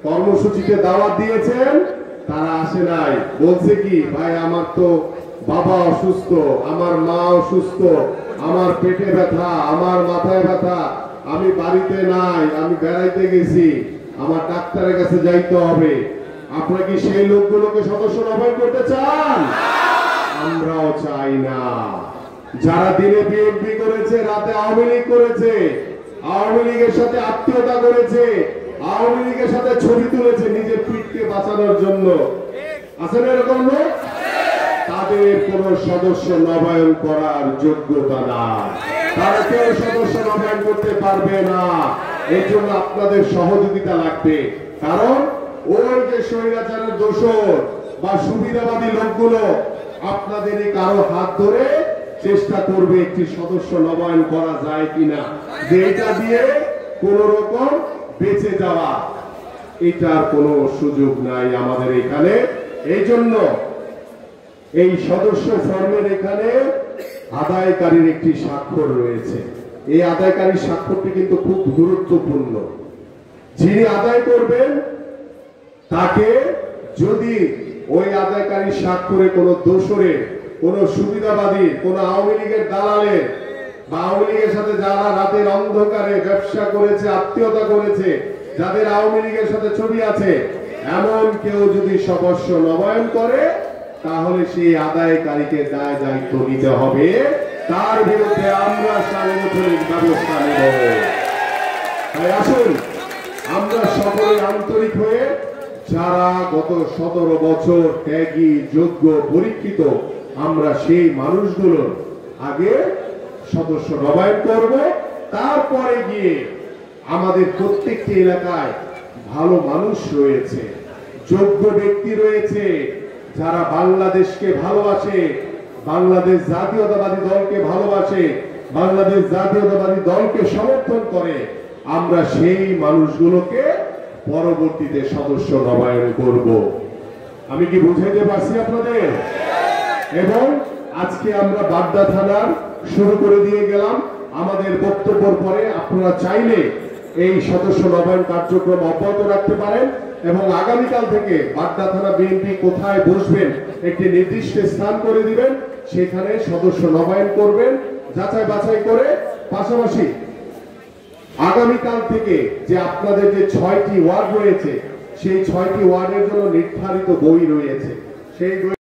কর্মসূচিতে দাওয়াত দিয়েছেন, তারা আসে নাই। বলছে কি, ভাই আমার তো বাবা অসুস্থ, আমার মা অসুস্থ, আমার পেটে ব্যথা, আমার মাথায় ব্যথা, আমি বাড়িতে নাই, আমি বেড়াইতে গেছি, আমার ডাক্তারের কাছে যাইতে হবে। আপনারা কি সেই লোকগুলোকে সদস্য নবায়ন করতে চান? আমরাও চাই না। যারা দিনে বিএনপি করেছে, রাতে আওয়ামী লীগ করেছে, আওয়ামী লীগের সাথে আত্মীয়তা করেছে, আওয়ামী লীগের সাথে ছবি তুলেছে নিজের পিঠকে বাঁচানোর জন্য, আছেন এরকম লোক? তাদের কোন সদস্য নবায়ন করার যোগ্যতা নাই, তারা কেউ সদস্য নবায়ন করতে পারবে না। এর জন্য আপনাদের সহযোগিতা লাগবে। কারণ ওই যে স্বৈরাচারের দোষর বা সুবিধাবাদী লোকগুলো আপনাদেরই কারো হাত ধরে চেষ্টা করবে একটি সদস্য নবায়ন করা যায় কিনা, যে এটা দিয়ে কোন রকম বেঁচে যাওয়া, এটার কোনো সুযোগ নাই আমাদের এখানে। এই জন্য এই সদস্য ফর্মের এখানে আদায়কারীর একটি স্বাক্ষর রয়েছে। এই আদায়কারীর স্বাক্ষরটি কিন্তু খুব গুরুত্বপূর্ণ। যিনি আদায় করবেন তাকে যদি ওই আদায়কারীর স্বাক্ষরে কোনো দোষরের, কোনো সুবিধাবাদীর, কোনো আওয়ামী লীগের দালালের বা আওয়ামী লীগের সাথে যারা রাতের অন্ধকারে ব্যবসা করেছে, আত্মীয়তা করেছে, যাদের আওয়ামী লীগের সাথে ছবি আছে, এমন কেউ যদি সদস্য নবায়ন করে, তাহলে সেই আদায়কারীকে দায় দায়িত্ব নিতে হবে। তার বিরুদ্ধে আমরা সাংগঠনিক ব্যবস্থা নেব। তাই আসুন আমরা সকলে আন্তরিক হয়ে, যারা গত 17 বছর ত্যাগী, যোগ্য, পরীক্ষিত, আমরা সেই মানুষগুলোর আগে সদস্য নবায়ন করব। তারপরে গিয়ে আমাদের প্রত্যেকটি এলাকায় ভালো মানুষ রয়েছে, যোগ্য ব্যক্তি রয়েছে, যারা বাংলাদেশকে ভালোবাসে, বাংলাদেশ জাতীয়তাবাদী দলকে ভালোবাসে, বাংলাদেশ জাতীয়তাবাদী দলকে সমর্থন করে। আমরা সেই মানুষগুলোকে পরবর্তীতে সদস্য নবায়ন করব। আমি কি বুঝাইতে পারছি আপনাদের? এবং আজকে আমরা বাড্ডা থানার শুরু করে দিয়ে গেলাম। আমাদের বক্তব্যের পরে আপনারা চাইলে এই সদস্য নবায়ন কার্যক্রম অব্যাহত রাখতে পারেন এবং আগামীকাল থেকে বাড্ডা থানা বিএনপি কোথায় বসবেন একটি নির্দিষ্ট স্থান করে দিবেন, সেখানে সদস্য নবায়ন করবেন যাচাই বাছাই করে। পাশাপাশি আগামীকাল থেকে যে আপনাদের যে 6টি ওয়ার্ড রয়েছে, সেই 6টি ওয়ার্ডের জন্য নির্ধারিত বই রয়েছে, সেই